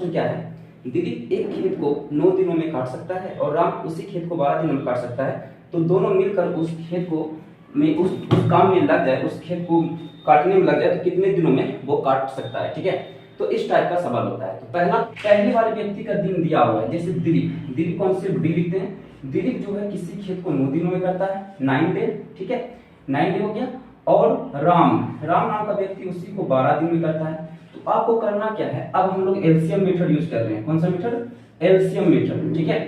Question क्या है, दिलीप एक खेत को 9 दिनों में काट सकता है और राम उसी खेत को 12 दिनों में काट सकता है, तो दोनों मिलकर उस खेत को में उस काम में लग जाए, उस खेत को काटने में लग जाए तो कितने दिनों में वो काट सकता है। ठीक है, तो इस टाइप का सवाल होता है। तो पहले वाले व्यक्ति का दिन दिया हुआ है, जैसे दिलीप कौन से डी लिखते हैं, दिलीप जो है किसी खेत को 9 दिनों में करता है, 9 डे। ठीक है, 9 डे हो गया। और राम नाम का व्यक्ति उसी को 12 दिन में करता है। तो आपको करना क्या है, अब हम लोग एलसीएम मेथड यूज कर रहे हैं। कौन सा मेथड, एलसीएम मेथड। ठीक है,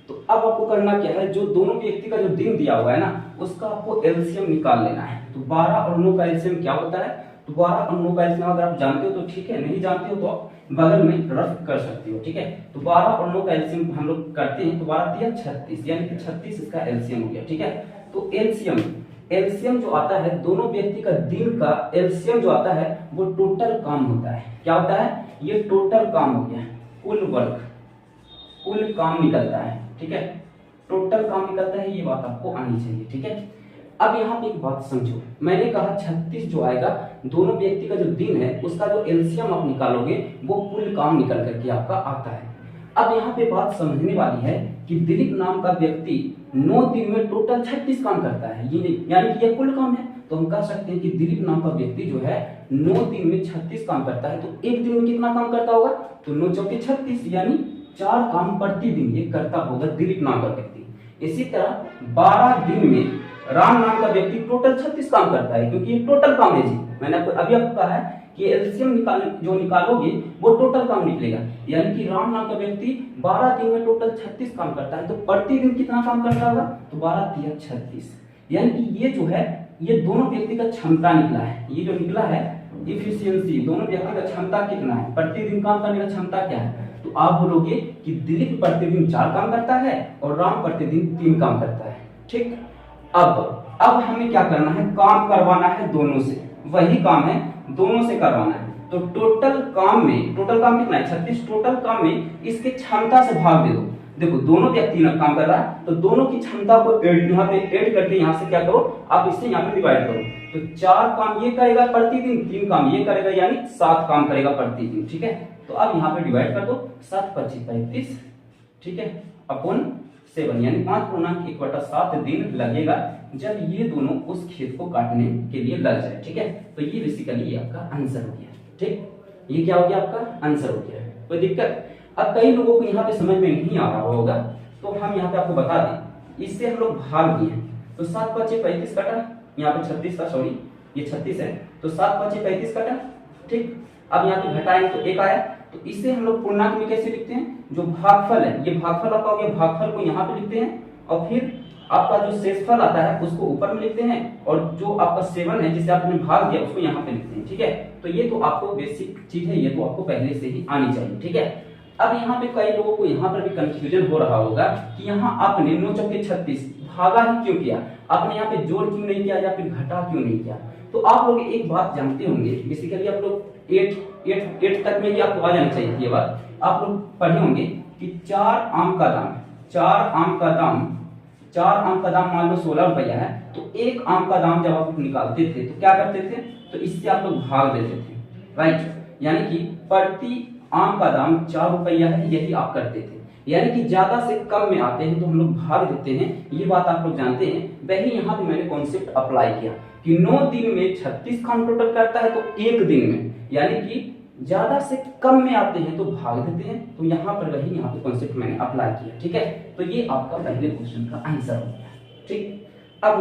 तो अब आपको करना क्या है, जो दोनों व्यक्ति का जो दिन दिया हुआ है ना, उसका आपको एलसीएम निकाल लेना है। तो 12 और 9 का एलसीएम क्या होता है, तो 12 और 9 का एलसीएम अगर आप जानते हो तो ठीक है, नहीं जानते हो तो आप बगल में रफ कर सकते हो। ठीक है, तो 12 और 9 का एलसीएम हम लोग करते हैं, तो 12 दिया 36, यानी कि 36 इसका एलसीएम हो गया। ठीक है, तो एलसीएम जो आता है, दोनों व्यक्ति का दिन का एलसीएम जो आता है वो टोटल काम होता है। क्या होता है, ये टोटल काम हो गया, कुल वर्क, कुल काम निकलता है। ठीक है, टोटल काम निकलता है, ये बात आपको आनी चाहिए। ठीक है, अब यहाँ पे एक बात समझो, मैंने कहा 36 जो आएगा, दोनों व्यक्ति का जो दिन है उसका जो एलसीएम आप निकालोगे वो कुल काम निकल करके आपका आता है। अब यहाँ पे बात समझने वाली है कि दिलीप नाम का व्यक्ति 9 दिन में टोटल 36 काम करता है, ये यानी कि ये कुल काम है। तो हम कह सकते हैं कि दिलीप नाम का व्यक्ति जो है 9 दिन में 36 काम करता है, तो एक दिन में कितना काम करता होगा, तो 9 चौके 36, यानी 4 काम प्रतिदिन ये करता होगा दिलीप नाम का व्यक्ति। इसी तरह 12 दिन में राम नाम का व्यक्ति टोटल 36 काम करता है, क्योंकि ये टोटल काम है जी। मैंने अभी आपको कहा है कि एलसीएम निकालोगे वो टोटल काम निकलेगा, यानी कि राम नाम का व्यक्ति 12 दिन में टोटल 36 काम करता है, तो प्रतिदिन कितना काम करता होगा, तो 12 तिया 36, यानी कि ये जो है ये दोनों व्यक्ति का क्षमता निकला है। ये जो निकला है इफिशियंसी, दोनों व्यक्ति का क्षमता कितना है, प्रतिदिन काम करने का क्षमता क्या है, तो आप बोलोगे कि दिलीप प्रतिदिन 4 काम करता है और राम प्रतिदिन 3 काम करता है। ठीक, अब हमें क्या करना है, काम करवाना है दोनों से, वही काम है दोनों से करवाना है। तो टोटल काम कितना है, 36, टोटल काम में इसके क्षमता से भाग दे दो। देखो दोनों व्यक्ति ना काम कर रहा है, तो दोनों की क्षमता को यहाँ पे ऐड करके यहाँ से क्या करो, आप इससे यहाँ पे डिवाइड करो। तो 4 काम ये करेगा प्रतिदिन, 3 काम ये करेगा, यानी 7 काम करेगा प्रतिदिन। ठीक है, तो अब यहाँ पे डिवाइड कर दो, 7 25 35, ठीक है, अपॉन 7, यानी 5/1/7 दिन लगेगा जब ये दोनों उस खेत को काटने के लिए लग जाए। ठीक है, तो ये बेसिकली ये आपका आंसर हो गया। ठीक, ये क्या हो गया, आपका आंसर हो गया। कोई दिक्कत, अब कई लोगों को यहाँ पे समझ में नहीं आ रहा होगा, तो हम यहाँ पे आपको बता दें, इससे हम लोग भाग दिए हैं। तो 7 5 35 कटा, यहाँ पे 36 था, सॉरी ये 36 है, तो 7 5 35 कटा। ठीक, अब यहाँ पे घटाएंगे तो 1 आया, तो इसे हम लोग पूर्णांक में कैसे लिखते हैं, जो भागफल है, ये भागफल आपका हो गया, भागफल को यहाँ पे लिखते हैं और फिर आपका जो शेषफल आता है उसको ऊपर में लिखते हैं, और जो आपका 7 है जिसे आपने भाग दिया उसको यहाँ पे लिखते हैं। ठीक है, तो ये तो आपको बेसिक चीज है, ये तो आपको पहले से ही आनी चाहिए। ठीक है, अब यहाँ पे कई लोगों को यहाँ पर भी कंफ्यूजन हो रहा होगा कि यहाँ आपने 9 चौके 36 भागा ही क्यों किया, आपने यहाँ पे जोड़ क्यों नहीं किया या फिर घटा क्यों नहीं किया। तो आप लोग एक बात जानते होंगे, बेसिकली आप लोग 8 तक में ही आपको आ जानी चाहिए ये बात, आप लोग पढ़े होंगे कि 4 आम का दाम मान लो 16 रुपया है, तो 1 आम का दाम जब आप निकालते थे तो क्या करते थे, तो इससे आप लोग भाग देते थे, राइट, यानी कि प्रति आम का दाम 4 रुपया है, यही आप करते थे। यानी कि ज्यादा से कम में आते हैं तो हम लोग भाग देते हैं, ये बात आप लोग जानते हैं। वही यहाँ पे मैंने कॉन्सेप्ट अप्लाई किया कि 9 दिन में 36 काम टोटल करता है, तो 1 दिन में, यानी कि ज्यादा से कम में आते हैं तो भाग देते हैं। तो यहाँ पर वही यहाँ पे कॉन्सेप्ट मैंने अप्लाई किया। ठीक है, तो ये आपका पहले क्वेश्चन का आंसर हो गया। ठीक, अब